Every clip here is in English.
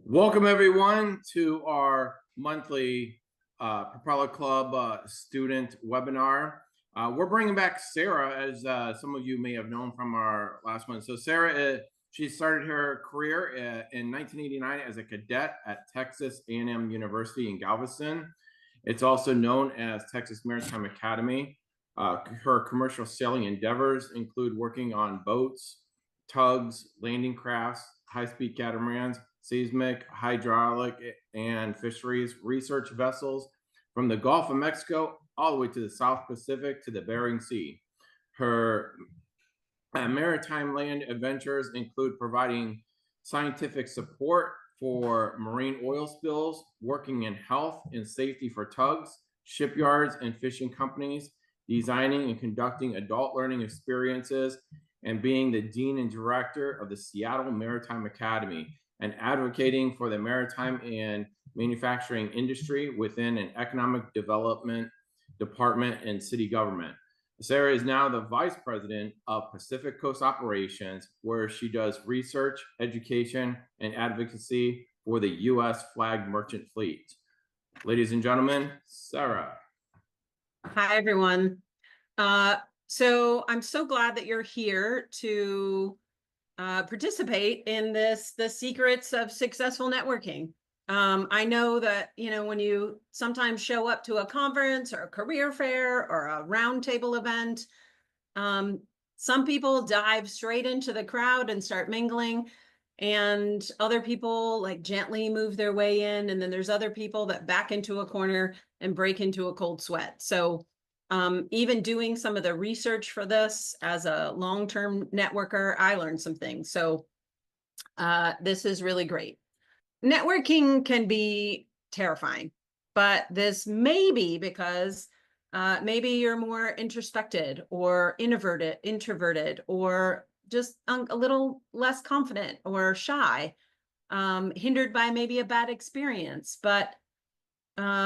Welcome everyone to our monthly Propeller Club student webinar. We're bringing back Sarah, as some of you may have known from our last one. So Sarah, she started her career in 1989 as a cadet at Texas A&M University in Galveston. It's also known as Texas Maritime Academy. Her commercial sailing endeavors include working on boats, tugs, landing crafts, high-speed catamarans, seismic, hydraulic, and fisheries research vessels from the Gulf of Mexico all the way to the South Pacific to the Bering Sea. Her maritime land adventures include providing scientific support for marine oil spills, working in health and safety for tugs, shipyards, and fishing companies, designing and conducting adult learning experiences, and being the dean and director of the Seattle Maritime Academy, and advocating for the maritime and manufacturing industry within an economic development department and city government. Sarah is now the vice president of Pacific Coast Operations, where she does research, education, and advocacy for the U.S. flagged merchant fleet. Ladies and gentlemen, Sarah. Hi, everyone. So I'm so glad that you're here to participate in the secrets of successful networking. I know that, when you sometimes show up to a conference or a career fair or a roundtable event, some people dive straight into the crowd and start mingling, and other people like gently move their way in. And then there's other people that back into a corner and break into a cold sweat. So even doing some of the research for this as a long-term networker, I learned some things. So this is really great. Networking can be terrifying, but this may be because maybe you're more introspected or introverted, or just a little less confident or shy, hindered by maybe a bad experience. But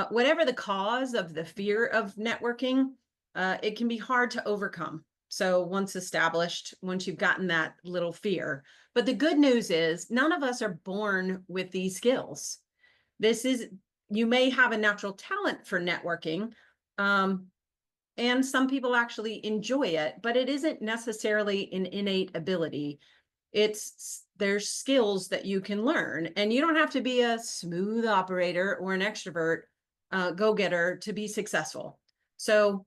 whatever the cause of the fear of networking, it can be hard to overcome. So once established, once you've gotten that little fear. But the good news is none of us are born with these skills. You may have a natural talent for networking, and some people actually enjoy it, but it isn't necessarily an innate ability. There's skills that you can learn, and you don't have to be a smooth operator or an extrovert go-getter to be successful. So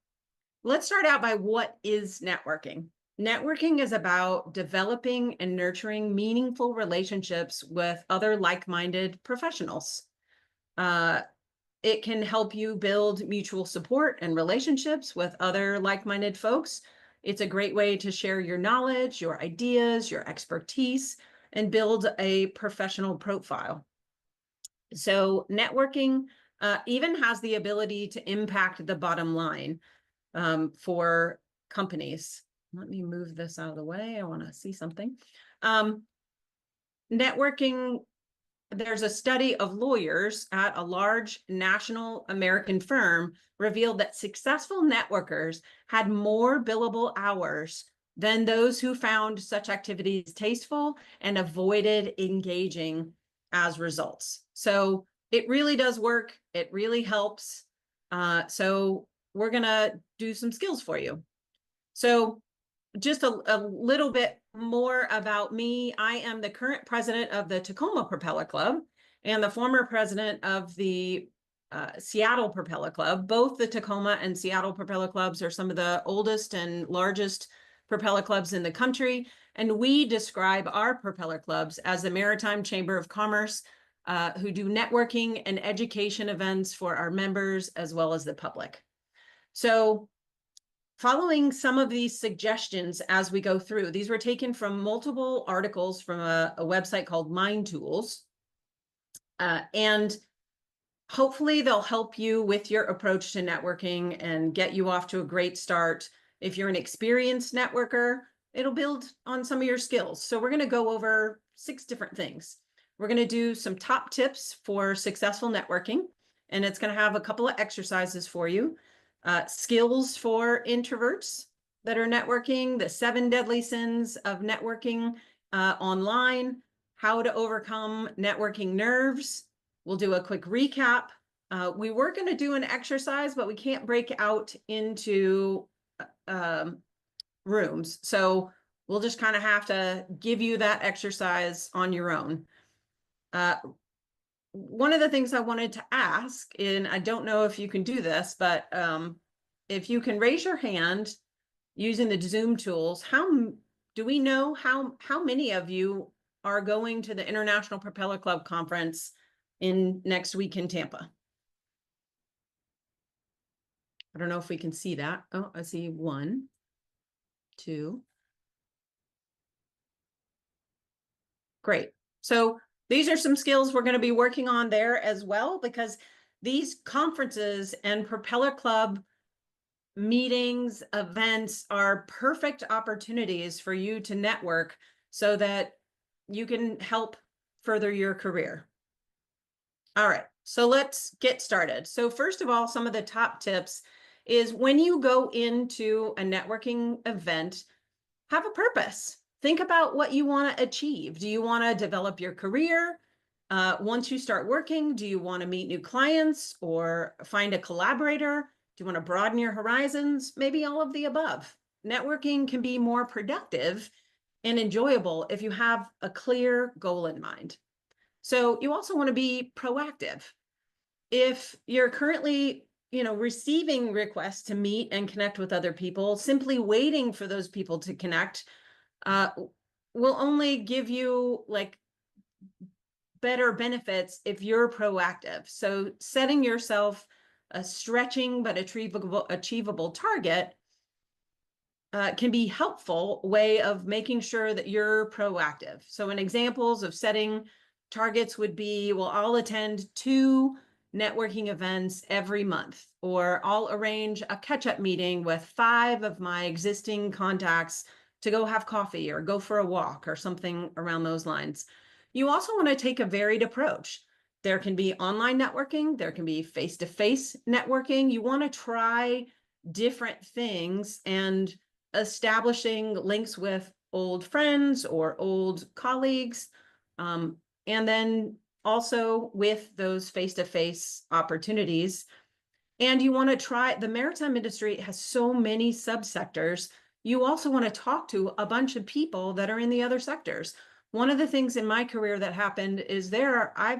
let's start out by what is networking. Networking is about developing and nurturing meaningful relationships with other like-minded professionals. It can help you build mutual support and relationships with other like-minded folks. It's a great way to share your knowledge, your ideas, your expertise, and build a professional profile. So networking even has the ability to impact the bottom line for companies. Let me move this out of the way. I want to see something. Networking, there's a study of lawyers at a large national American firm revealed that successful networkers had more billable hours than those who found such activities tasteful and avoided engaging as results. So it really does work. It really helps. So we're going to do some skills for you. So just a little bit more about me. I am the current president of the Tacoma Propeller Club and the former president of the Seattle Propeller Club. Both the Tacoma and Seattle Propeller Clubs are some of the oldest and largest propeller clubs in the country. And we describe our propeller clubs as the Maritime Chamber of Commerce, who do networking and education events for our members as well as the public. So following some of these suggestions as we go through, these were taken from multiple articles from a website called Mind Tools. And hopefully they'll help you with your approach to networking and get you off to a great start. If you're an experienced networker, it'll build on some of your skills. So we're going to go over 6 different things. We're going to do some top tips for successful networking, and it's going to have a couple of exercises for you. Skills for introverts that are networking, the 7 deadly sins of networking online, how to overcome networking nerves. We'll do a quick recap. We were going to do an exercise, but we can't break out into rooms. So we'll just kind of have to give you that exercise on your own. One of the things I wanted to ask, and I don't know if you can do this, but if you can raise your hand using the Zoom tools, do we know how many of you are going to the International Propeller Club conference in next week in Tampa? I don't know if we can see that. Oh, I see 1, 2. Great. So these are some skills we're going to be working on there as well, because these conferences and Propeller Club meetings, events are perfect opportunities for you to network so that you can help further your career. All right, so let's get started. So first of all, some of the top tips is when you go into a networking event, have a purpose. Think about what you want to achieve. Do you want to develop your career? Once you start working, do you want to meet new clients or find a collaborator? Do you want to broaden your horizons? Maybe all of the above. Networking can be more productive and enjoyable if you have a clear goal in mind. So you also want to be proactive. If you're currently, receiving requests to meet and connect with other people, simply waiting for those people to connect will only give you better benefits if you're proactive. So setting yourself a stretching but achievable target can be helpful way of making sure that you're proactive. So examples of setting targets would be, well, I'll attend 2 networking events every month, or I'll arrange a catch-up meeting with 5 of my existing contacts to go have coffee or go for a walk or something around those lines. You also want to take a varied approach. There can be online networking, there can be face-to-face networking. You want to try different things and establishing links with old friends or old colleagues, and then also with those face-to-face opportunities. And you want to try, the maritime industry has so many subsectors. You also want to talk to a bunch of people that are in the other sectors. One of the things in my career that happened is I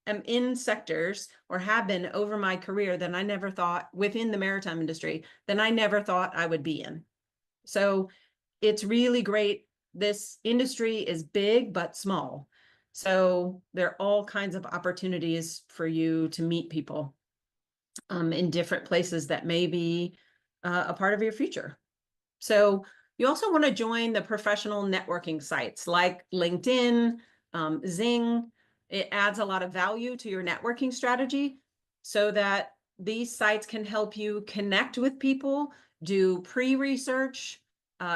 am in sectors, or have been over my career, that I never thought, within the maritime industry, that I never thought I would be in. So it's really great. This industry is big but small. So there are all kinds of opportunities for you to meet people in different places that may be a part of your future. So you also want to join the professional networking sites like LinkedIn, Zing. It adds a lot of value to your networking strategy so that these sites can help you connect with people, do pre-research,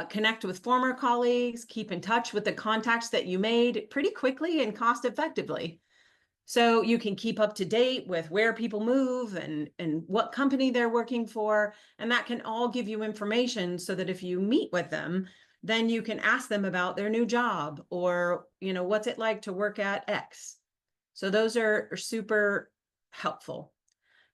connect with former colleagues, keep in touch with the contacts that you made pretty quickly and cost effectively. So you can keep up to date with where people move and what company they're working for. And that can all give you information so that if you meet with them, then you can ask them about their new job, or, what's it like to work at X. So those are super helpful.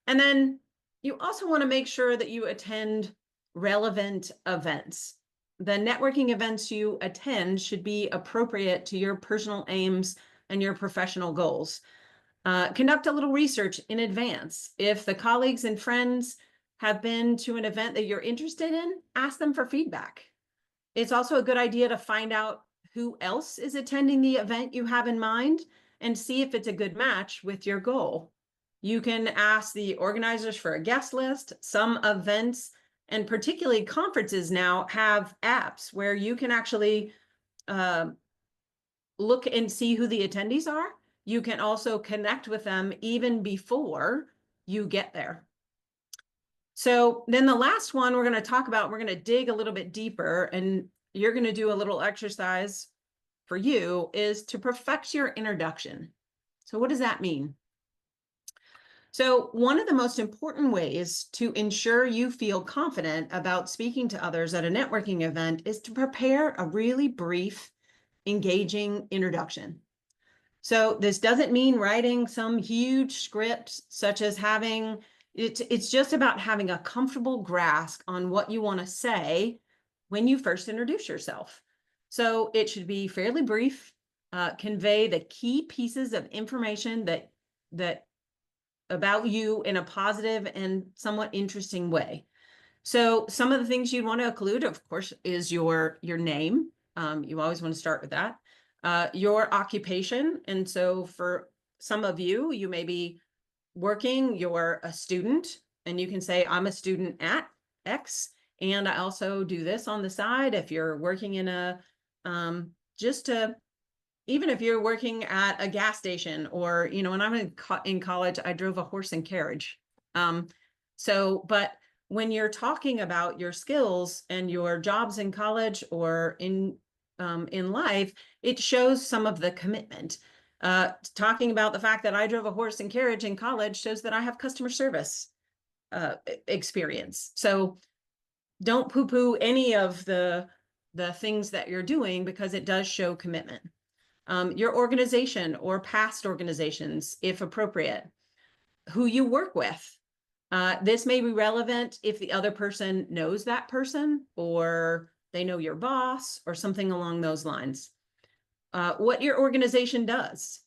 And then you also want to make sure that you attend relevant events. The networking events you attend should be appropriate to your personal aims and your professional goals. Conduct a little research in advance. If the colleagues and friends have been to an event that you're interested in, ask them for feedback. It's also a good idea to find out who else is attending the event you have in mind and see if it's a good match with your goal. You can ask the organizers for a guest list. Some events, and particularly conferences now, have apps where you can actually look and see who the attendees are. You can also connect with them even before you get there. So then the last one we're going to talk about, we're going to dig a little bit deeper, and you're going to do a little exercise for you, is to perfect your introduction. So what does that mean? So one of the most important ways to ensure you feel confident about speaking to others at a networking event is to prepare a really brief engaging introduction. So this doesn't mean writing some huge script, such as having, it's just about having a comfortable grasp on what you want to say when you first introduce yourself. So it should be fairly brief, convey the key pieces of information that about you in a positive and somewhat interesting way. So some of the things you want to include, of course, is your name. You always want to start with that. Your occupation. And so for some of you, you may be working, you're a student, and you can say, I'm a student at X, and I also do this on the side. If you're working in a, even if you're working at a gas station, or, you know, when I'm in college, I drove a horse and carriage. But when you're talking about your skills and your jobs in college or in life, it shows some of the commitment. Talking about the fact that I drove a horse and carriage in college shows that I have customer service experience. So don't poo-poo any of the things that you're doing, because it does show commitment. Your organization or past organizations, if appropriate, who you work with. This may be relevant if the other person knows that person, or they know your boss, or something along those lines. What your organization does.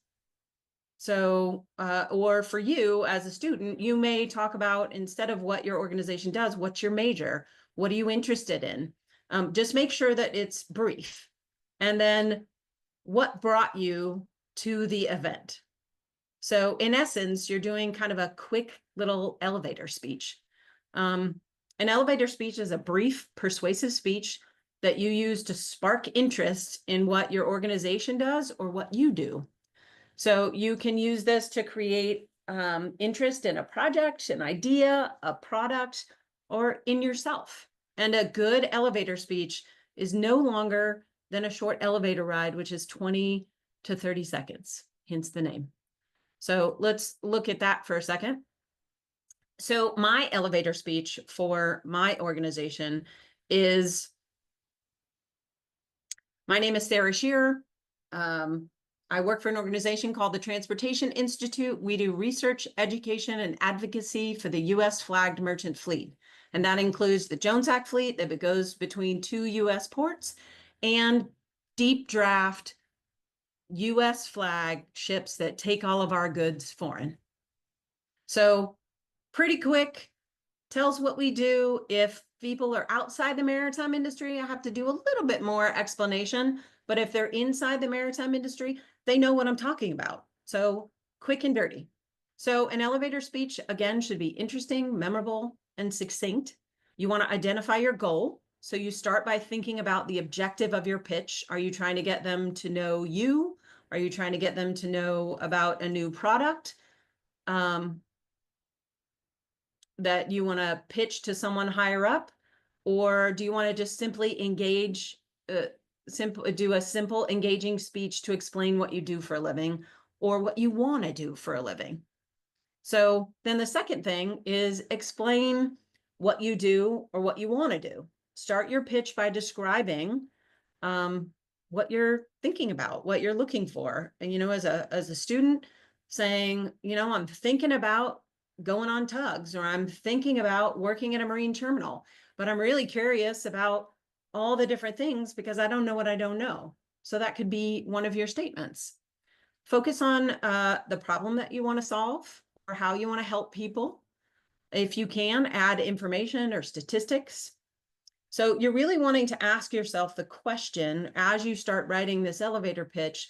So, or for you as a student, you may talk about, instead of what your organization does, what's your major? What are you interested in? Just make sure that it's brief. And then what brought you to the event? So in essence, you're doing kind of a quick little elevator speech. An elevator speech is a brief, persuasive speech that you use to spark interest in what your organization does or what you do. So you can use this to create interest in a project, an idea, a product, or in yourself. And a good elevator speech is no longer than a short elevator ride, which is 20 to 30 seconds, hence the name. So let's look at that for a second. So my elevator speech for my organization is, my name is Sarah Shearer. I work for an organization called the Transportation Institute. We do research, education, and advocacy for the U.S. flagged merchant fleet. And that includes the Jones Act fleet that goes between 2 U.S. ports, and deep draft U.S. flag ships that take all of our goods foreign. So pretty quick, tells what we do. If people are outside the maritime industry, I have to do a little bit more explanation. But if they're inside the maritime industry, they know what I'm talking about. So quick and dirty. So an elevator speech, again, should be interesting, memorable, and succinct. You want to identify your goal. So you start by thinking about the objective of your pitch. Are you trying to get them to know you? Are you trying to get them to know about a new product that you want to pitch to someone higher up? Or do you want to just simply engage, do a simple engaging speech to explain what you do for a living, or what you want to do for a living? So then the second thing is explain what you do or what you want to do. Start your pitch by describing what you're thinking about, what you're looking for. And, you know, as a student, saying, you know, I'm thinking about going on tugs, or I'm thinking about working at a marine terminal, but I'm really curious about all the different things because I don't know what I don't know. So that could be one of your statements. Focus on the problem that you want to solve, or how you want to help people. If you can, add information or statistics. So you're really wanting to ask yourself the question as you start writing this elevator pitch,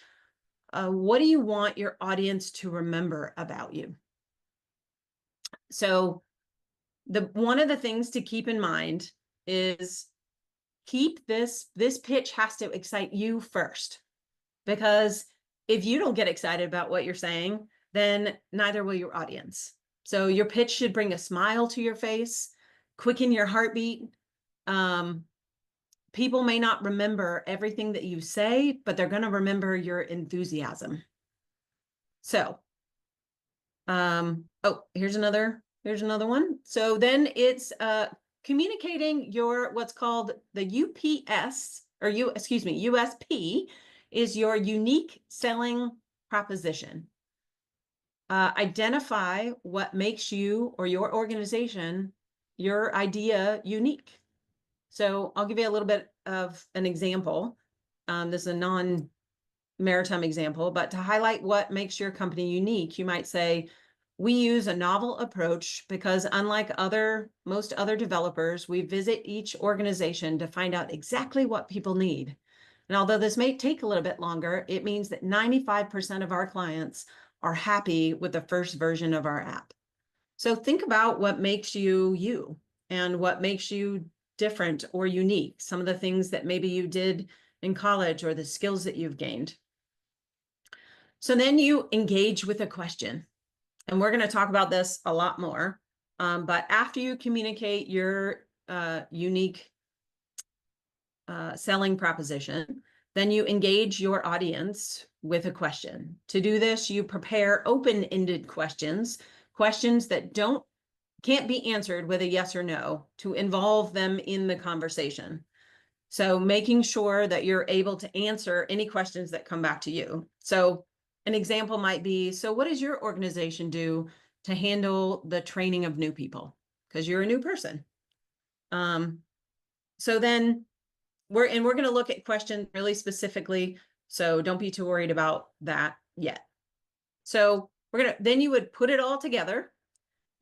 what do you want your audience to remember about you? So one of the things to keep in mind is this pitch has to excite you first, because if you don't get excited about what you're saying, then neither will your audience. So your pitch should bring a smile to your face, quicken your heartbeat. People may not remember everything that you say, but they're going to remember your enthusiasm. So, oh, here's another one. So then it's communicating your what's called the USP is your unique selling proposition. Identify what makes you or your organization, your idea unique. So I'll give you a little bit of an example. This is a non-maritime example, but to highlight what makes your company unique, you might say, we use a novel approach because unlike most other developers, we visit each organization to find out exactly what people need. And although this may take a little bit longer, it means that 95% of our clients are happy with the first version of our app. So think about what makes you you and what makes you different or unique. Some of the things that maybe you did in college or the skills that you've gained. So then you engage with a question. And we're going to talk about this a lot more. But after you communicate your unique selling proposition, then you engage your audience with a question. To do this, you prepare open-ended questions, questions that can't be answered with a yes or no, to involve them in the conversation. So making sure that you're able to answer any questions that come back to you. So an example might be, so what does your organization do to handle the training of new people? Because you're a new person. So then we're going to look at questions really specifically. So don't be too worried about that yet. So then you would put it all together.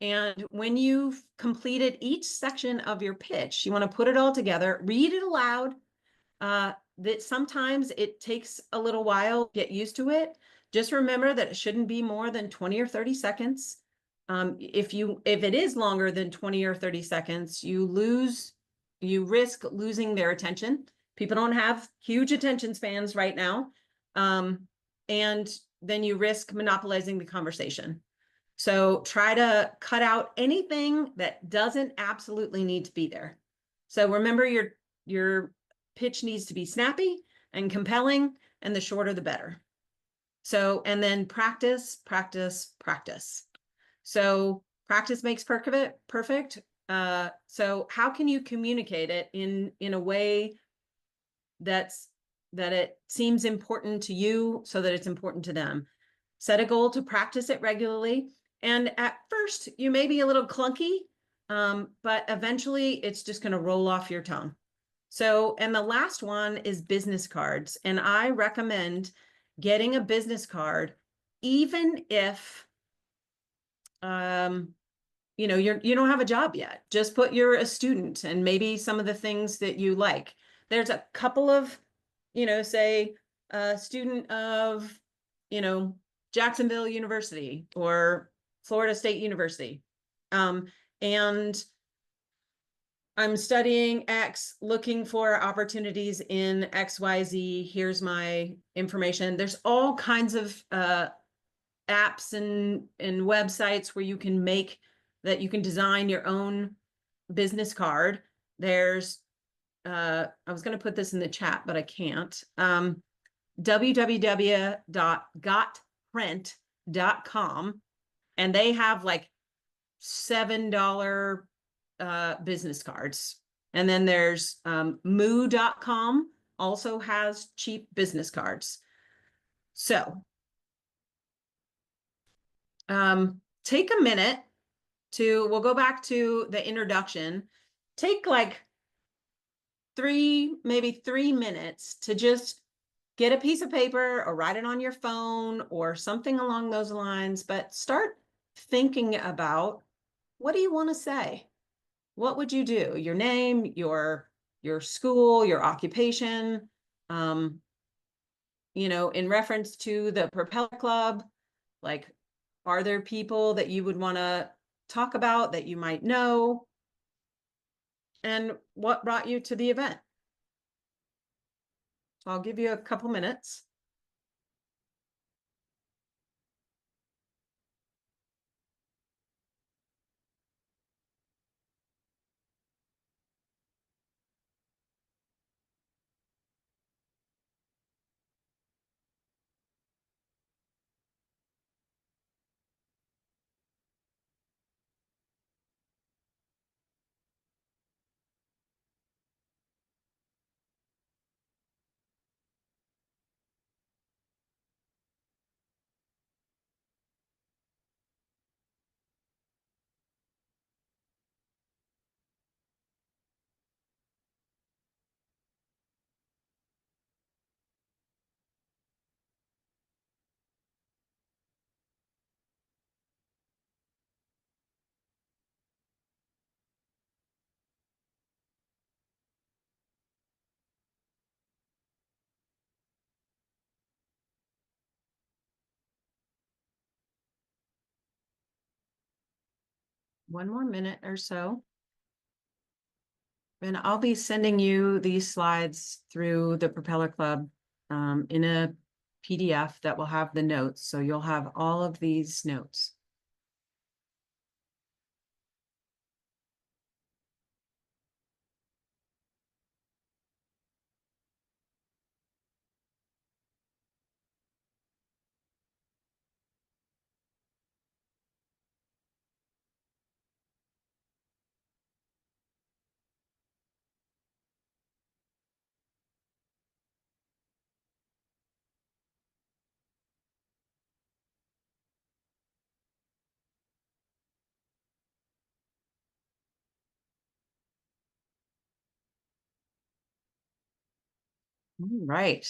And when you've completed each section of your pitch, you want to put it all together, read it aloud. That sometimes it takes a little while to get used to it. Just remember that it shouldn't be more than 20 or 30 seconds. If it is longer than 20 or 30 seconds, you risk losing their attention. People don't have huge attention spans right now. And then you risk monopolizing the conversation. So try to cut out anything that doesn't absolutely need to be there. So remember, your pitch needs to be snappy and compelling, and the shorter the better. So, and then practice, practice, practice. So practice makes perfect. So how can you communicate it in a way that it seems important to you so that it's important to them? Set a goal to practice it regularly. And at first, you may be a little clunky, but eventually it's just going to roll off your tongue. So, and the last one is business cards. And I recommend getting a business card, even if, you don't have a job yet. Just put you're a student and maybe some of the things that you like. There's a couple of, say a student of, Jacksonville University or Florida State University. And I'm studying X, looking for opportunities in XYZ. Here's my information. There's all kinds of apps and websites where you can design your own business card. There's, I was going to put this in the chat, but I can't. www.gotprint.com, and they have like $7 business cards. And then there's moo.com also has cheap business cards. So take a minute we'll go back to the introduction. Take like maybe 3 minutes to just get a piece of paper or write it on your phone or something along those lines, but start thinking about, what do you want to say? What would you do? Your name, your school, your occupation, in reference to the Propeller Club, like, are there people that you would want to talk about that you might know? And what brought you to the event? I'll give you a couple minutes. one more minute or so. And I'll be sending you these slides through the Propeller Club in a PDF that will have the notes. So you'll have all of these notes. All right.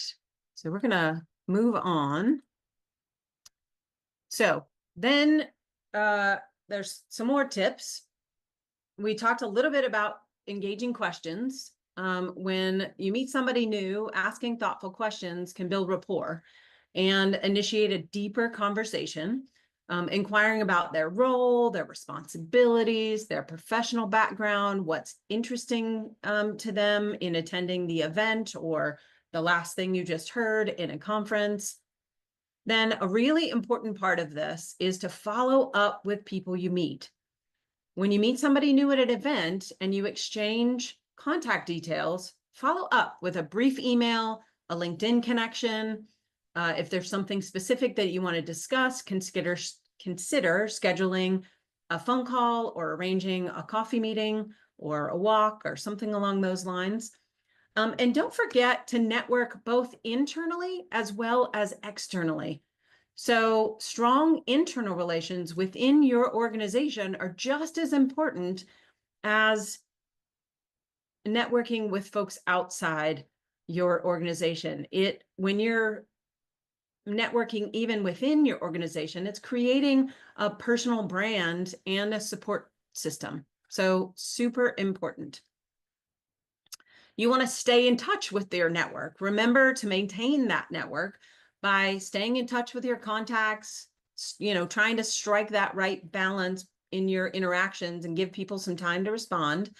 So we're gonna move on. So then there's some more tips. We talked a little bit about engaging questions. When you meet somebody new, asking thoughtful questions can build rapport and initiate a deeper conversation, inquiring about their role, their responsibilities, their professional background, what's interesting to them in attending the event or the last thing you just heard in a conference. Then a really important part of this is to follow up with people you meet. When you meet somebody new at an event and you exchange contact details, follow up with a brief email, a LinkedIn connection. If there's something specific that you want to discuss, consider scheduling a phone call or arranging a coffee meeting or a walk or something along those lines. And don't forget to network both internally as well as externally. So strong internal relations within your organization are just as important as networking with folks outside your organization. When you're networking even within your organization, it's creating a personal brand and a support system. So super important. You want to stay in touch with your network. Remember to maintain that network by staying in touch with your contacts, trying to strike that right balance in your interactions and give people some time to respond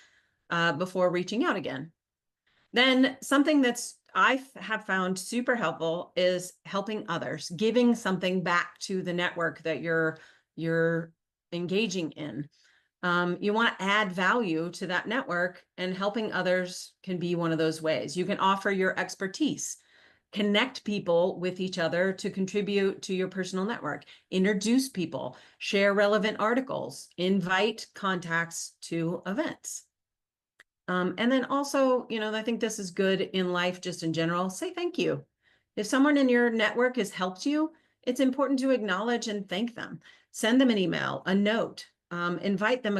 before reaching out again. Then something I have found super helpful is helping others, giving something back to the network that you're engaging in. You want to add value to that network, and helping others can be one of those ways. You can offer your expertise, connect people with each other to contribute to your personal network, introduce people, share relevant articles, invite contacts to events. And then also, I think this is good in life, just in general, say thank you. If someone in your network has helped you, it's important to acknowledge and thank them. Send them an email, a note, invite them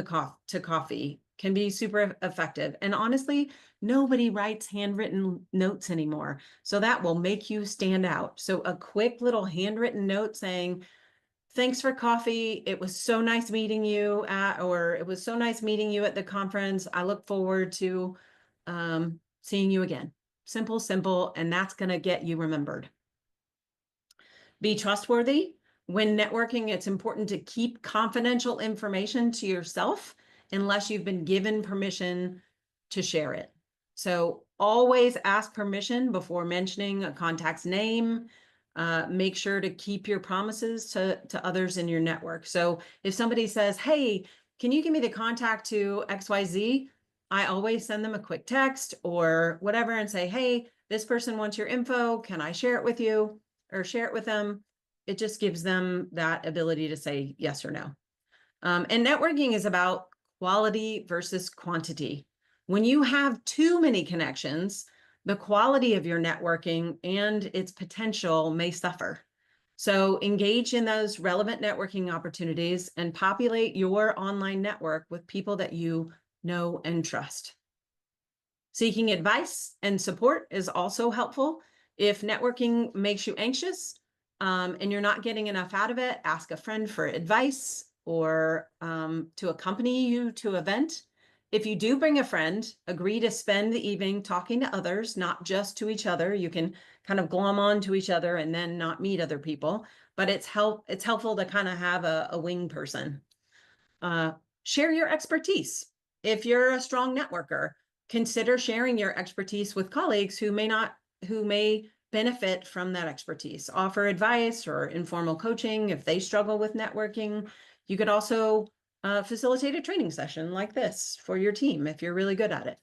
to coffee can be super effective. And honestly, nobody writes handwritten notes anymore. So that will make you stand out. So a quick little handwritten note saying, thanks for coffee. It was so nice meeting you or it was so nice meeting you at the conference. I look forward to seeing you again. Simple, and that's going to get you remembered. Be trustworthy. When networking, it's important to keep confidential information to yourself unless you've been given permission to share it. So always ask permission before mentioning a contact's name. Make sure to keep your promises to others in your network. So if somebody says, hey, can you give me the contact to XYZ? I always send them a quick text or whatever and say, hey, this person wants your info. Can I share it with you or share it with them? It just gives them that ability to say yes or no. And networking is about quality versus quantity. When you have too many connections, the quality of your networking and its potential may suffer. So engage in those relevant networking opportunities and populate your online network with people that you know and trust. Seeking advice and support is also helpful. If networking makes you anxious and you're not getting enough out of it, ask a friend for advice or to accompany you to an event. If you do bring a friend, agree to spend the evening talking to others, not just to each other. You can kind of glom on to each other and then not meet other people, but it's helpful to kind of have a wing person. share your expertise. If you're a strong networker, consider sharing your expertise with colleagues who may benefit from that expertise. Offer advice or informal coaching if they struggle with networking. You could also facilitate a training session like this for your team if you're really good at it.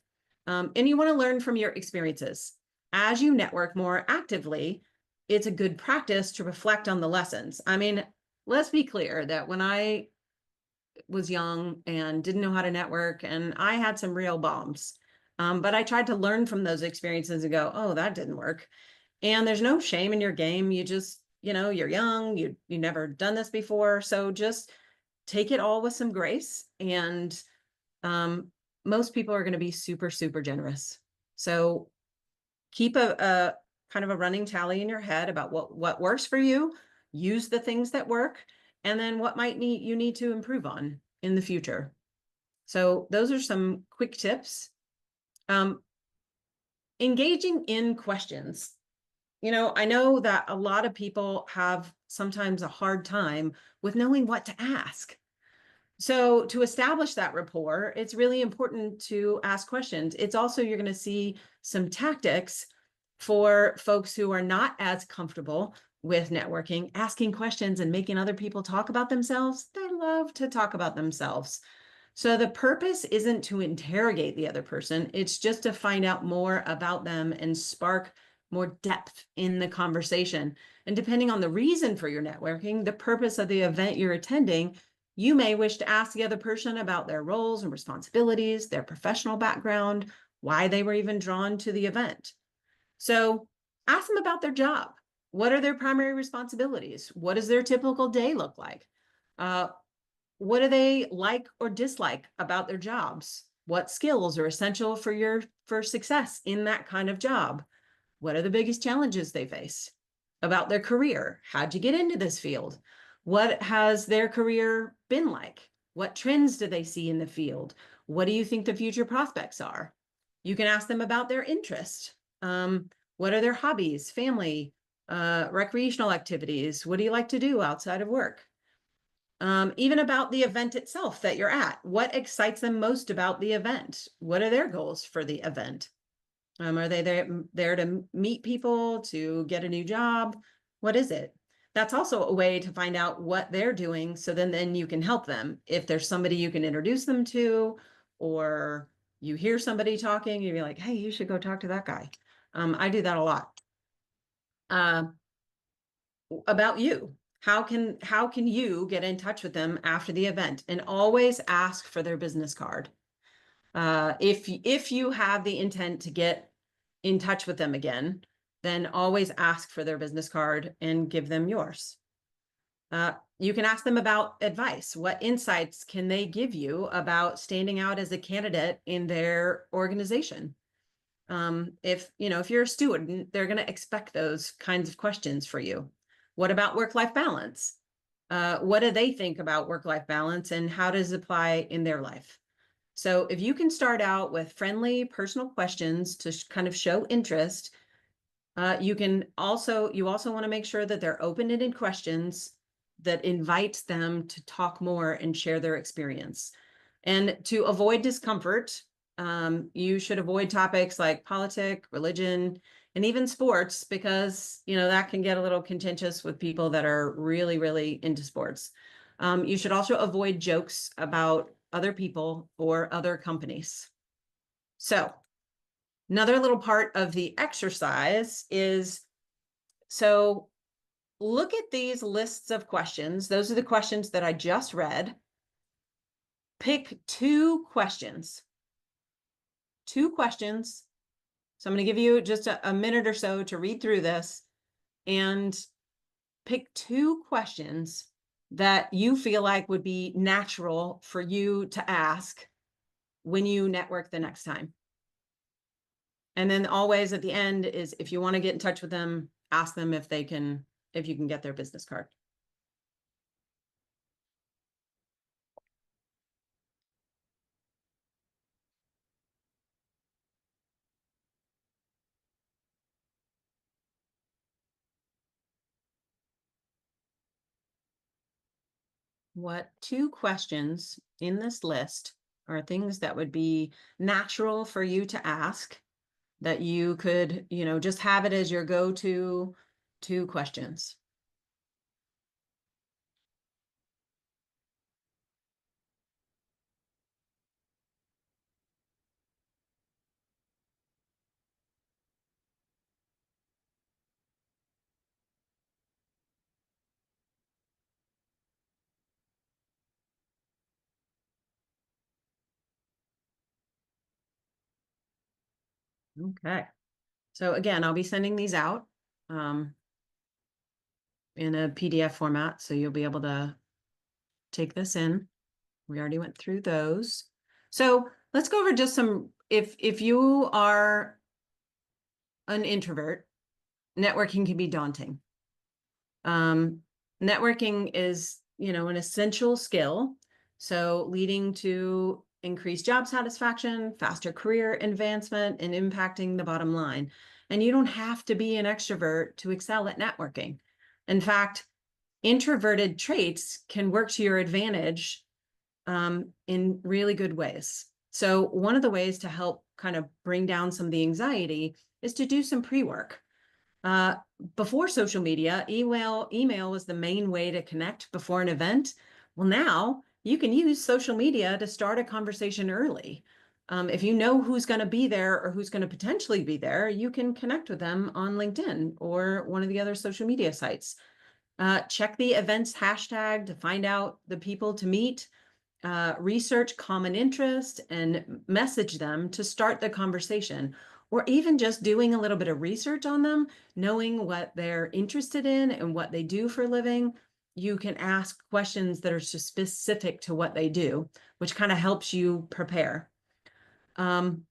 And you want to learn from your experiences. As you network more actively, it's a good practice to reflect on the lessons. I mean, let's be clear that when I was young and didn't know how to network, and I had some real bombs. But I tried to learn from those experiences and go, oh, that didn't work. And there's no shame in your game. You just, you're young, you never done this before. So just take it all with some grace. And most people are going to be super, super generous. So keep a kind of a running tally in your head about what works for you, use the things that work, and then what you need to improve on in the future. So those are some quick tips. Engaging in questions. I know that a lot of people have sometimes a hard time with knowing what to ask. So to establish that rapport, it's really important to ask questions. It's also, you're going to see some tactics for folks who are not as comfortable with networking, asking questions and making other people talk about themselves. They love to talk about themselves. So the purpose isn't to interrogate the other person. It's just to find out more about them and spark more depth in the conversation. And depending on the reason for your networking, the purpose of the event you're attending, you may wish to ask the other person about their roles and responsibilities, their professional background, why they were even drawn to the event. So ask them about their job. What are their primary responsibilities? What does their typical day look like? What do they like or dislike about their jobs? What skills are essential for success in that kind of job? What are the biggest challenges they face? About their career. How'd you get into this field? What has their career been like? What trends do they see in the field? What do you think the future prospects are? You can ask them about their interest. What are their hobbies, family, recreational activities? What do you like to do outside of work? Even about the event itself that you're at. What excites them most about the event? What are their goals for the event? Are they there to meet people, to get a new job? What is it? That's also a way to find out what they're doing. So then you can help them. If there's somebody you can introduce them to, or you hear somebody talking, you'd be like, hey, you should go talk to that guy. I do that a lot. About you. How can you get in touch with them after the event? And always ask for their business card. If you have the intent to get in touch with them again, then always ask for their business card and give them yours. You can ask them about advice. What insights can they give you about standing out as a candidate in their organization? If you're a student, they're going to expect those kinds of questions for you. What about work-life balance? What do they think about work-life balance and how does it apply in their life? So if you can start out with friendly personal questions to kind of show interest, you also want to make sure that they're open-ended questions that invites them to talk more and share their experience. And to avoid discomfort, you should avoid topics like politics, religion, and even sports, because that can get a little contentious with people that are really, really into sports. You should also avoid jokes about other people or other companies. So another little part of the exercise is, so look at these lists of questions. Those are the questions that I just read. Pick two questions. Two questions. So I'm going to give you just a minute or so to read through this and pick two questions that you feel like would be natural for you to ask when you network the next time. And then always at the end is, if you want to get in touch with them, ask them if you can get their business card. what two questions in this list are things that would be natural for you to ask, that you could, just have it as your go-to two questions. Okay. So again, I'll be sending these out in a PDF format, so you'll be able to take this in. We already went through those. So let's go over just some, if you are an introvert, networking can be daunting. Networking is, an essential skill. So leading to increased job satisfaction, faster career advancement, and impacting the bottom line. And you don't have to be an extrovert to excel at networking. In fact, introverted traits can work to your advantage in really good ways. So one of the ways to help kind of bring down some of the anxiety is to do some pre-work. Before social media, email was the main way to connect before an event. Well, now you can use social media to start a conversation early. If you know who's going to be there or who's going to potentially be there, you can connect with them on LinkedIn or one of the other social media sites. Check the events hashtag to find out the people to meet. Research common interest and message them to start the conversation, or even just doing a little bit of research on them, knowing what they're interested in and what they do for a living. You can ask questions that are specific to what they do, which kind of helps you prepare.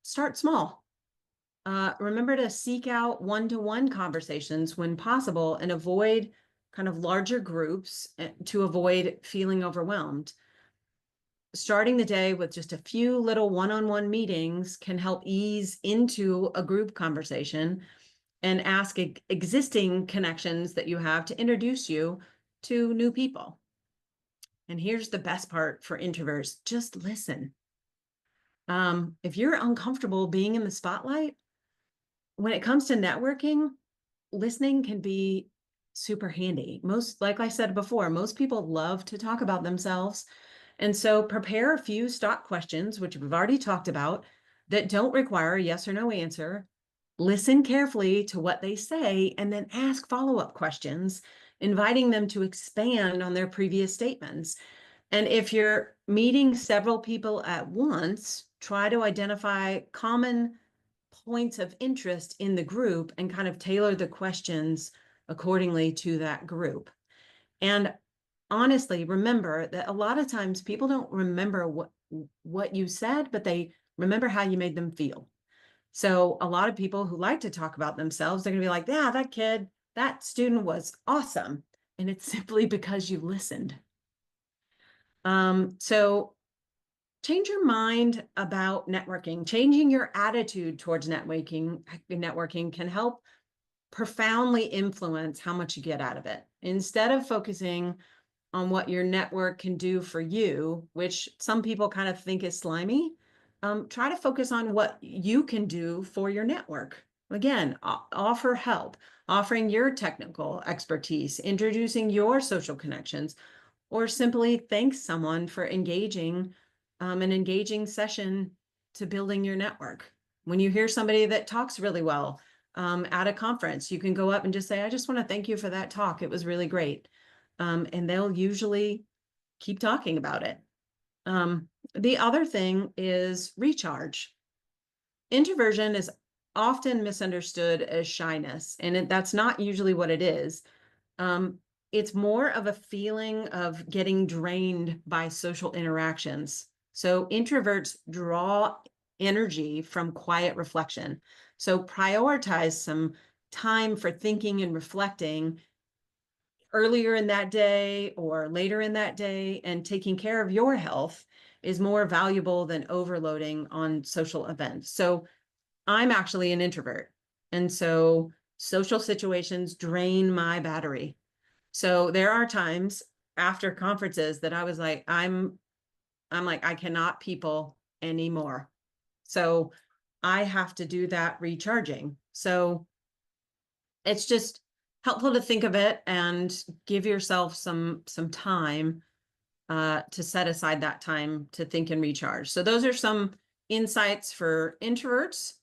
Start small. Remember to seek out one-to-one conversations when possible and avoid kind of larger groups to avoid feeling overwhelmed. Starting the day with just a few little one-on-one meetings can help ease into a group conversation and ask existing connections that you have to introduce you to new people. And here's the best part for introverts: just listen. If you're uncomfortable being in the spotlight, when it comes to networking, listening can be super handy. Like I said before, most people love to talk about themselves. And so prepare a few stock questions, which we've already talked about, that don't require a yes or no answer. Listen carefully to what they say, and then ask follow-up questions, inviting them to expand on their previous statements. And if you're meeting several people at once, try to identify common points of interest in the group and kind of tailor the questions accordingly to that group. And honestly, remember that a lot of times people don't remember what you said, but they remember how you made them feel. So a lot of people who like to talk about themselves, they're going to be like, yeah, that student was awesome. And it's simply because you listened. So change your mind about networking. Changing your attitude towards networking can help profoundly influence how much you get out of it. Instead of focusing on what your network can do for you, which some people kind of think is slimy, try to focus on what you can do for your network. Again, offer help, offering your technical expertise, introducing your social connections, or simply thank someone for engaging an engaging session to building your network. When you hear somebody that talks really well at a conference, you can go up and just say, I just want to thank you for that talk. It was really great. And they'll usually keep talking about it. The other thing is recharge. Introversion is often misunderstood as shyness, and that's not usually what it is. It's more of a feeling of getting drained by social interactions. So introverts draw energy from quiet reflection. So prioritize some time for thinking and reflecting earlier in that day or later in that day, and taking care of your health is more valuable than overloading on social events. So I'm actually an introvert, and so social situations drain my battery. So there are times after conferences that I was like, I'm like, I cannot people anymore. So I have to do that recharging. So it's just helpful to think of it and give yourself some time to set aside that time to think and recharge. So those are some insights for introverts.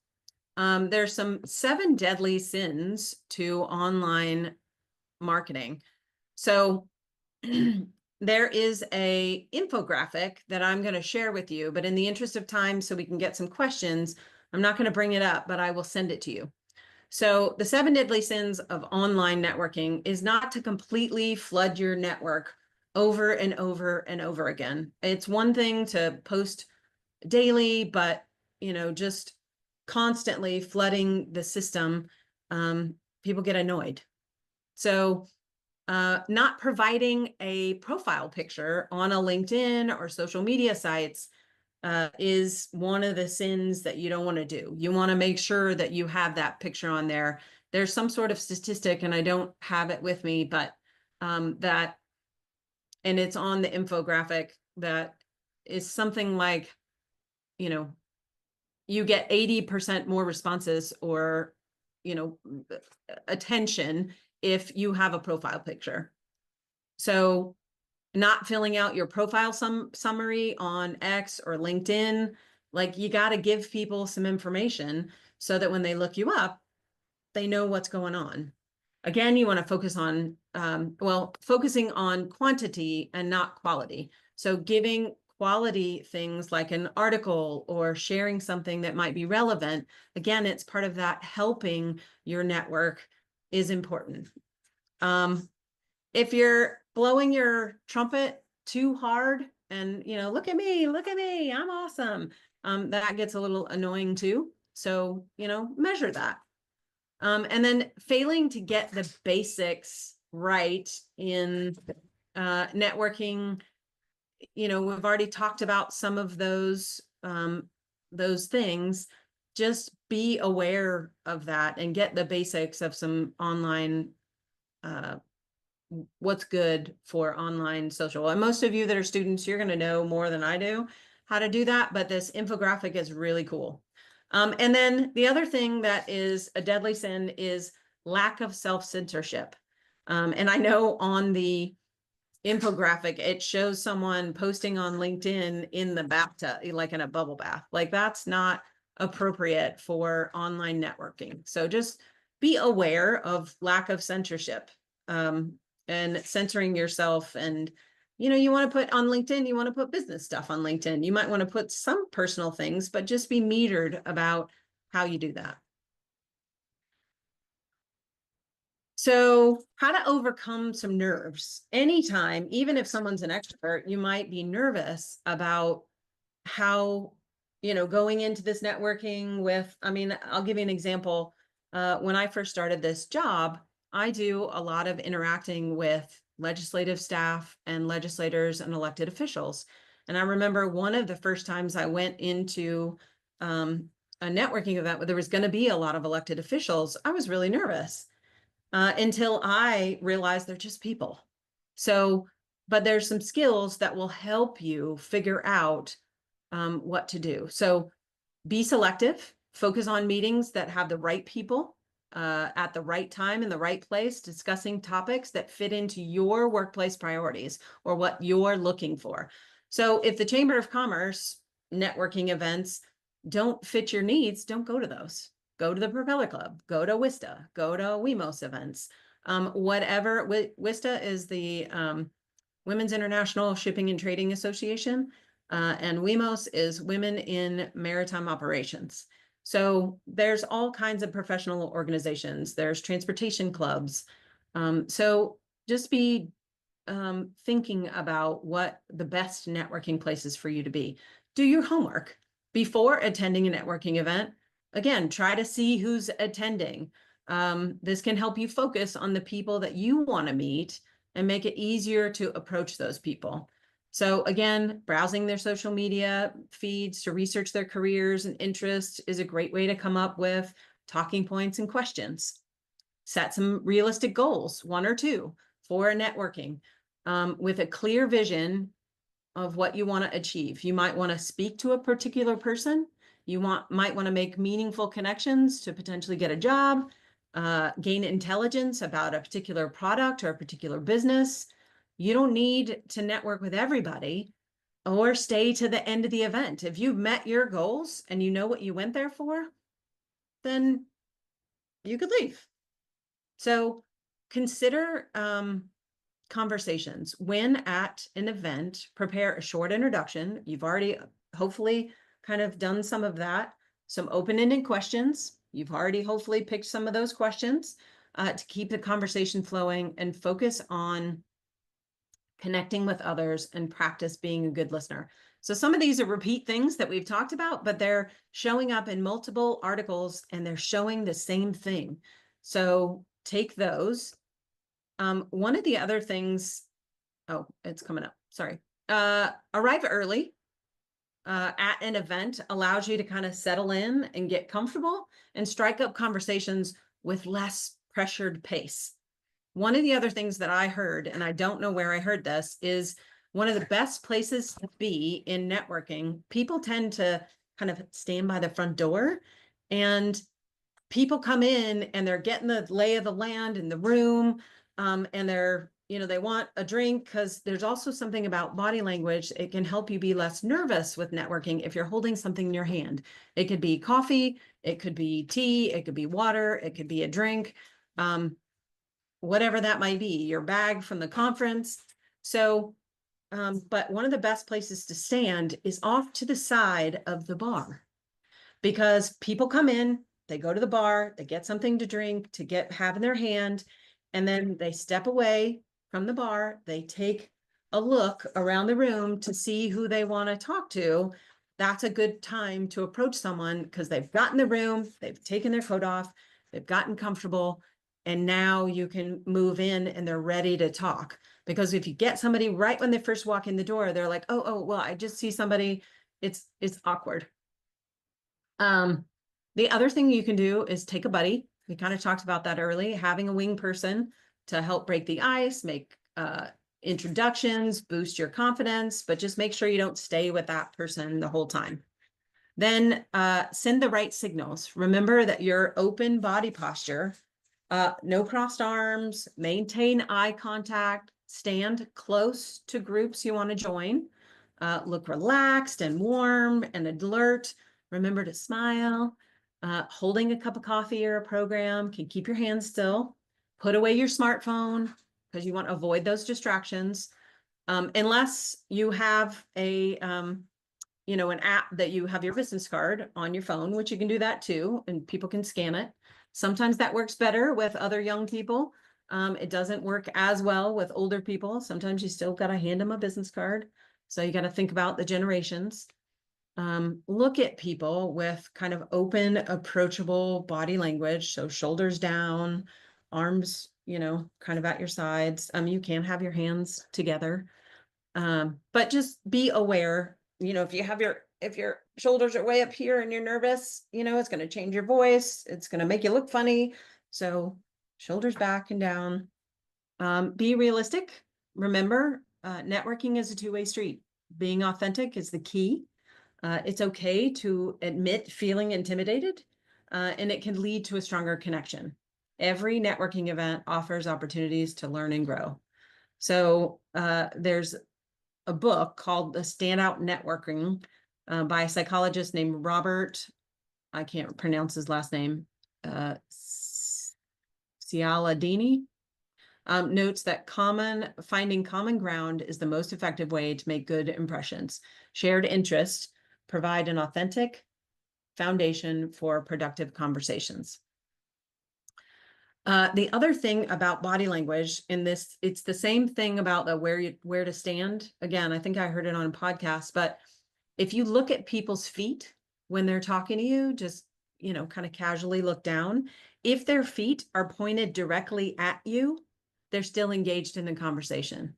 There's some 7 deadly sins to online marketing. So there is a infographic that I'm going to share with you, but in the interest of time, so we can get some questions, I'm not going to bring it up, but I will send it to you. So the 7 deadly sins of online networking is not to completely flood your network over and over and over again. It's one thing to post daily, but just constantly flooding the system, people get annoyed. So not providing a profile picture on a LinkedIn or social media sites is one of the sins that you don't want to do. You want to make sure that you have that picture on there. There's some sort of statistic, and I don't have it with me, but that, and it's on the infographic, that is something like, you get 80% more responses or, attention if you have a profile picture. So not filling out your profile summary on X or LinkedIn, like you got to give people some information so that when they look you up, they know what's going on. Again, you want to focus on, focusing on quantity and not quality. So giving quality things like an article or sharing something that might be relevant, again, it's part of that helping your network is important. If you're blowing your trumpet too hard and, look at me, I'm awesome, that gets a little annoying too. So, measure that. And then failing to get the basics right in networking, we've already talked about some of those things. Just be aware of that and get the basics of some online what's good for online social. And most of you that are students, you're going to know more than I do how to do that, but this infographic is really cool. And then the other thing that is a deadly sin is lack of self-censorship. And I know on the infographic, it shows someone posting on LinkedIn in the bathtub, like in a bubble bath. Like that's not appropriate for online networking. So just be aware of lack of censorship. And censoring yourself. And, you want to put on LinkedIn, you want to put business stuff on LinkedIn. You might want to put some personal things, but just be metered about how you do that. So how to overcome some nerves. Anytime, even if someone's an extrovert, you might be nervous about how, going into this networking with, I'll give you an example. When I first started this job, I do a lot of interacting with legislative staff and legislators and elected officials. And I remember one of the first times I went into a networking event where there was going to be a lot of elected officials, I was really nervous until I realized they're just people. So, but there's some skills that will help you figure out what to do. So be selective, focus on meetings that have the right people at the right time in the right place, discussing topics that fit into your workplace priorities or what you're looking for. So if the Chamber of Commerce networking events don't fit your needs, don't go to those. Go to the Propeller Club, go to WISTA, go to WEMOS events. Whatever, WISTA is the Women's International Shipping and Trading Association. And WEMOS is Women in Maritime Operations. So there's all kinds of professional organizations. There's transportation clubs. So just be thinking about what the best networking places for you to be. Do your homework before attending a networking event. Again, try to see who's attending. This can help you focus on the people that you want to meet and make it easier to approach those people. So again, browsing their social media feeds to research their careers and interests is a great way to come up with talking points and questions. Set some realistic goals, 1 or 2, for networking. with a clear vision of what you want to achieve. You might want to speak to a particular person. You might want to make meaningful connections to potentially get a job, gain intelligence about a particular product or a particular business. You don't need to network with everybody or stay to the end of the event. If you've met your goals and you know what you went there for, then you could leave. So consider conversations. When at an event, prepare a short introduction. You've already hopefully kind of done some of that. Some open-ended questions. You've already hopefully picked some of those questions to keep the conversation flowing and focus on connecting with others and practice being a good listener. So some of these are repeat things that we've talked about, but they're showing up in multiple articles and they're showing the same thing. So take those. One of the other things, oh, it's coming up, sorry. Arrive early at an event allows you to kind of settle in and get comfortable and strike up conversations with less pressured pace. One of the other things that I heard, and I don't know where I heard this, is one of the best places to be in networking. People tend to kind of stand by the front door, and people come in and they're getting the lay of the land in the room, and they're, they want a drink, because there's also something about body language. It can help you be less nervous with networking if you're holding something in your hand. It could be coffee, it could be tea, it could be water, it could be a drink. Whatever that might be, your bag from the conference. So, but one of the best places to stand is off to the side of the bar, because people come in, they go to the bar, they get something to drink, have in their hand, and then they step away from the bar. They take a look around the room to see who they want to talk to. That's a good time to approach someone, because they've gotten the room, they've taken their coat off, they've gotten comfortable, and now you can move in and they're ready to talk. Because if you get somebody right when they first walk in the door, they're like, oh, well, I just see somebody. It's awkward. The other thing you can do is take a buddy. We kind of talked about that early, having a wing person to help break the ice, make introductions, boost your confidence, but just make sure you don't stay with that person the whole time. Then send the right signals. Remember that your open body posture, no crossed arms, maintain eye contact, stand close to groups you want to join, look relaxed and warm and alert. Remember to smile. Holding a cup of coffee or a program can keep your hands still. Put away your smartphone, because you want to avoid those distractions. Unless you have an app that you have your business card on your phone, which you can do that too, and people can scan it. Sometimes that works better with other young people. It doesn't work as well with older people. Sometimes you still got to hand them a business card. So you got to think about the generations. Look at people with kind of open, approachable body language. So shoulders down, arms, kind of at your sides. You can have your hands together. But just be aware, if your shoulders are way up here and you're nervous, it's going to change your voice. It's going to make you look funny. So shoulders back and down. Be realistic. Remember, networking is a two-way street. Being authentic is the key. It's okay to admit feeling intimidated, and it can lead to a stronger connection. Every networking event offers opportunities to learn and grow. So there's a book called The Standout Networking by a psychologist named Robert, I can't pronounce his last name, Cialdini. Notes that finding common ground is the most effective way to make good impressions. Shared interests provide an authentic foundation for productive conversations. The other thing about body language in this, it's the same thing about the where to stand. Again, I think I heard it on a podcast, but if you look at people's feet when they're talking to you, just, kind of casually look down. If their feet are pointed directly at you, they're still engaged in the conversation.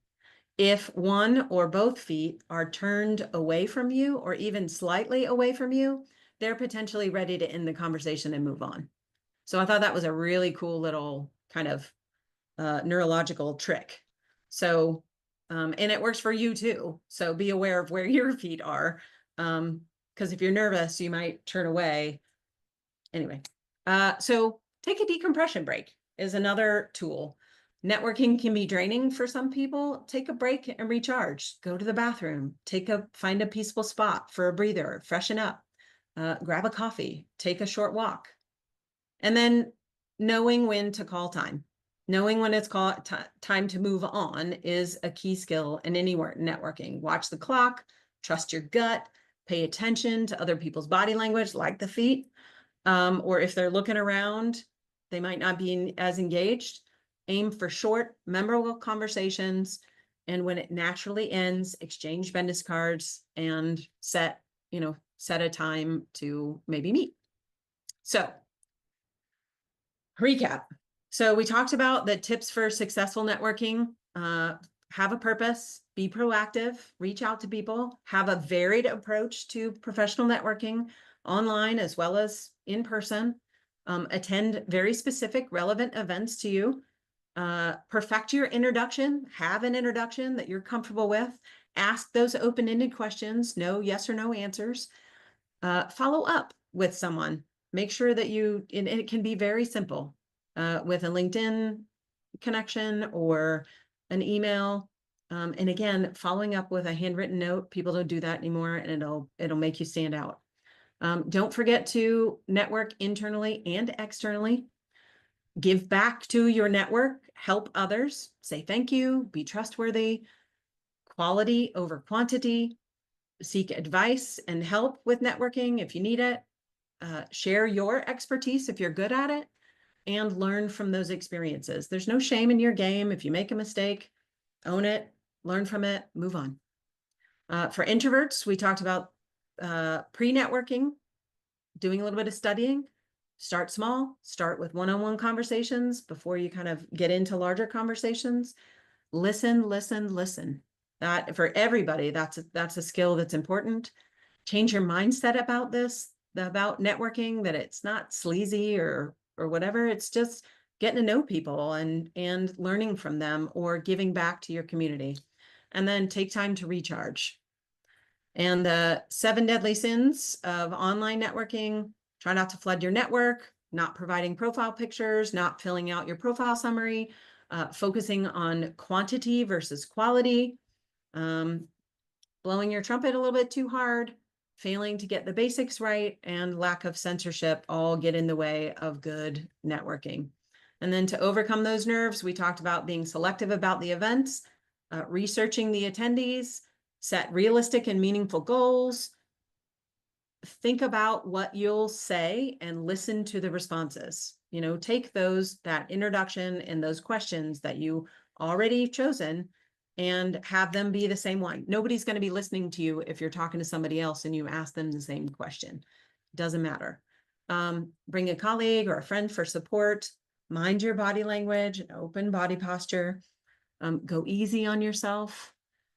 If one or both feet are turned away from you or even slightly away from you, they're potentially ready to end the conversation and move on. So I thought that was a really cool little kind of neurological trick. So And it works for you too. So be aware of where your feet are. Because if you're nervous, you might turn away. Anyway, so take a decompression break is another tool. Networking can be draining for some people. Take a break and recharge. Go to the bathroom. Find a peaceful spot for a breather. Freshen up. Grab a coffee. Take a short walk. And then knowing when to call time. Knowing when it's time to move on is a key skill in any networking. Watch the clock. Trust your gut. Pay attention to other people's body language, like the feet. Or if they're looking around, they might not be as engaged. Aim for short, memorable conversations. And when it naturally ends, exchange business cards and set a time to maybe meet. So, recap. So we talked about the tips for successful networking. Have a purpose, be proactive, reach out to people, have a varied approach to professional networking, online as well as in person. Attend very specific relevant events to you. Perfect your introduction, have an introduction that you're comfortable with. Ask those open-ended questions, no yes or no answers. Follow up with someone. Make sure that and it can be very simple with a LinkedIn connection or an email. And again, following up with a handwritten note, people don't do that anymore, and it'll make you stand out. Don't forget to network internally and externally. Give back to your network, help others, say thank you, be trustworthy, quality over quantity, seek advice and help with networking if you need it, share your expertise if you're good at it, and learn from those experiences. There's no shame in your game. If you make a mistake, own it, learn from it, move on. For introverts, we talked about pre-networking, doing a little bit of studying. Start small, start with one-on-one conversations before you kind of get into larger conversations. Listen, listen, listen. That for everybody, that's a skill that's important. Change your mindset about about networking, that it's not sleazy or whatever. It's just getting to know people and learning from them or giving back to your community. And then take time to recharge. And the 7 deadly sins of online networking: try not to flood your network, not providing profile pictures, not filling out your profile summary, focusing on quantity versus quality, blowing your trumpet a little bit too hard, failing to get the basics right, and lack of censorship all get in the way of good networking. And then to overcome those nerves, we talked about being selective about the events, researching the attendees, set realistic and meaningful goals, think about what you'll say and listen to the responses. Take that introduction and those questions that you already chosen and have them be the same one. Nobody's going to be listening to you if you're talking to somebody else and you ask them the same question. Doesn't matter. Bring a colleague or a friend for support. Mind your body language, an open body posture. Go easy on yourself.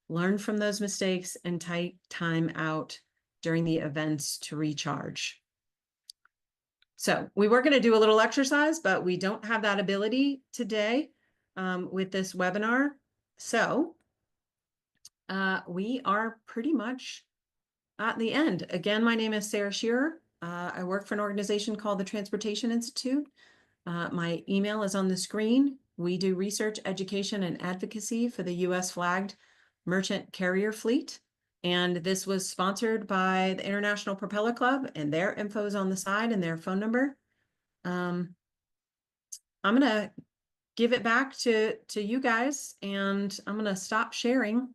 Learn from those mistakes and take time out during the events to recharge. So we were going to do a little exercise, but we don't have that ability today with this webinar. So we are pretty much at the end. Again, my name is Sarah Shearer. I work for an organization called the Transportation Institute. My email is on the screen. We do research, education, and advocacy for the U.S. flagged merchant carrier fleet. And this was sponsored by the International Propeller Club, and their info is on the side and their phone number. I'm going to give it back to you guys, and I'm going to stop sharing.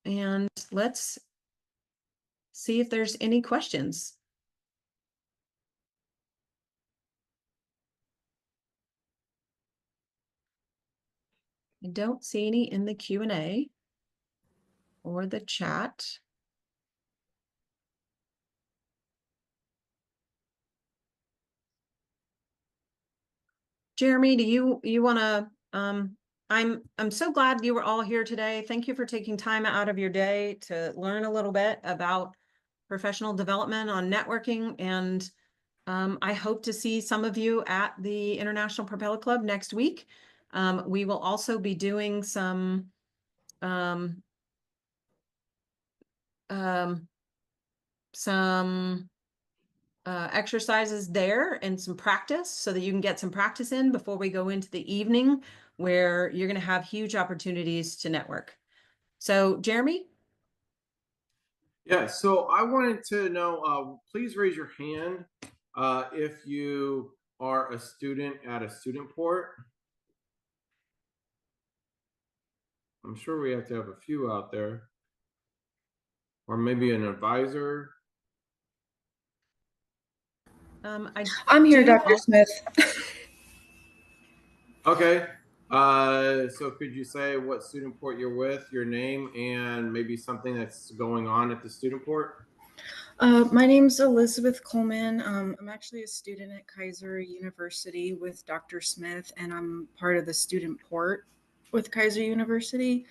And let's see if there's any questions. I don't see any in the Q&A or the chat. Jeremy, do you want to, I'm so glad you were all here today. Thank you for taking time out of your day to learn a little bit about professional development on networking. And I hope to see some of you at the International Propeller Club next week. We will also be doing some um, um, some exercises there and some practice so that you can get some practice in before we go into the evening where you're going to have huge opportunities to network. So, Jeremy? Yeah, so I wanted to know, please raise your hand if you are a student at a student port. I'm sure we have to have a few out there. Or maybe an advisor. I'm here, do Dr. also- Smith. Okay. So could you say what student port you're with, your name, and maybe something that's going on at the student port? My name's Elizabeth Coleman. I'm actually a student at Kaiser University with Dr. Smith, and I'm part of the student port with Kaiser University.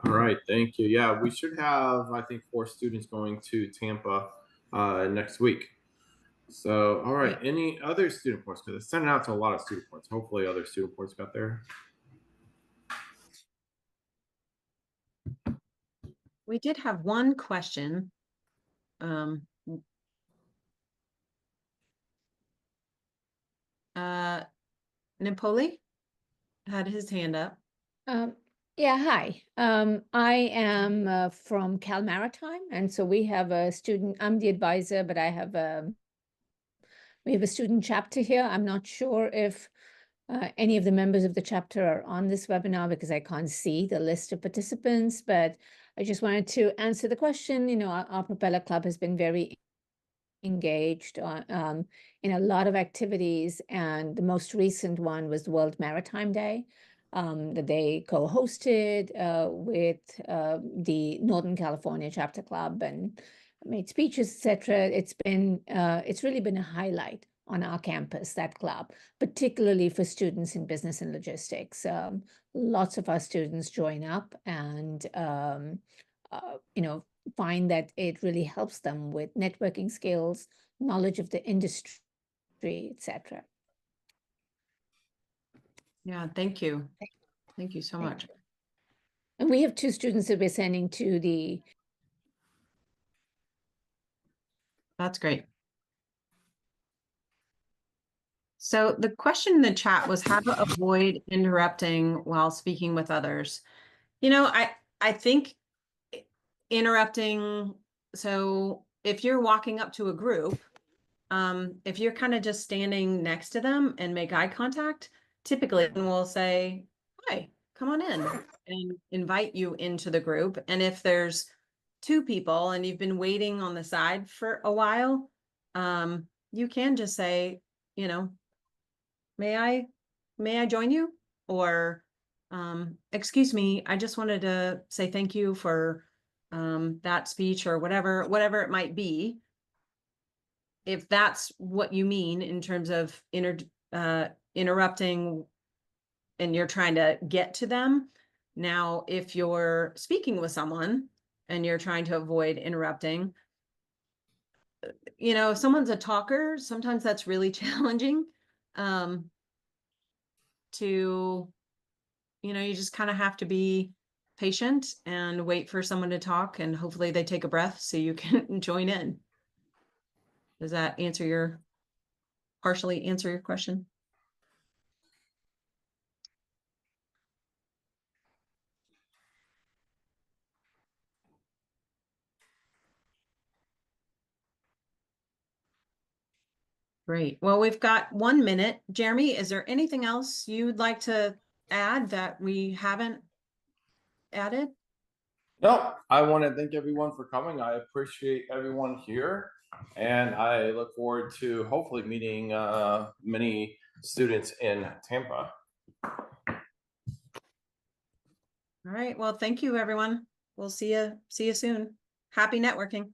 All right, thank you. Yeah, we should have, I think, 4 students going to Tampa next week. So, all right, any other student ports? Because it's sending out to a lot of student ports. Hopefully, other student ports got there. We did have one question. Napoli had his hand up. Yeah, hi. I am from Cal Maritime, and so we have a student. I'm the advisor, but we have a student chapter here. I'm not sure if any of the members of the chapter are on this webinar because I can't see the list of participants, but I just wanted to answer the question. You know, our Propeller Club has been very engaged in a lot of activities, and the most recent one was the World Maritime Day that they co-hosted with the Northern California Chapter Club and made speeches, etc. It's really been a highlight on our campus, that club, particularly for students in business and logistics. Lots of our students join up and you know, find that it really helps them with networking skills, knowledge of the industry, etc. Yeah, thank you. Thank you so Thank much. And we have 2 students that we're sending to the. That's great. So the question in the chat was how to avoid interrupting while speaking with others. You know, I think interrupting, so if you're walking up to a group, if you're kind of just standing next to them and make eye contact, typically we'll say, hi, come on in, and invite you into the group. And if there's 2 people and you've been waiting on the side for a while, you can just say, you know, may I join you? Or, excuse me, I just wanted to say thank you for that speech, or whatever it might be. If that's what you mean in terms of interrupting and you're trying to get to them. Now, if you're speaking with someone and you're trying to avoid interrupting, you know, if someone's a talker, sometimes that's really challenging to, you know, you just kind of have to be patient and wait for someone to talk, and hopefully they take a breath so you can join in. Does that partially answer your question? Great. Well, we've got 1 minute. Jeremy, is there anything else you'd like to add that we haven't added? No, I want to thank everyone for coming. I appreciate everyone here. And I look forward to hopefully meeting many students in Tampa. All right. Well, thank you, everyone. We'll see you soon. Happy networking.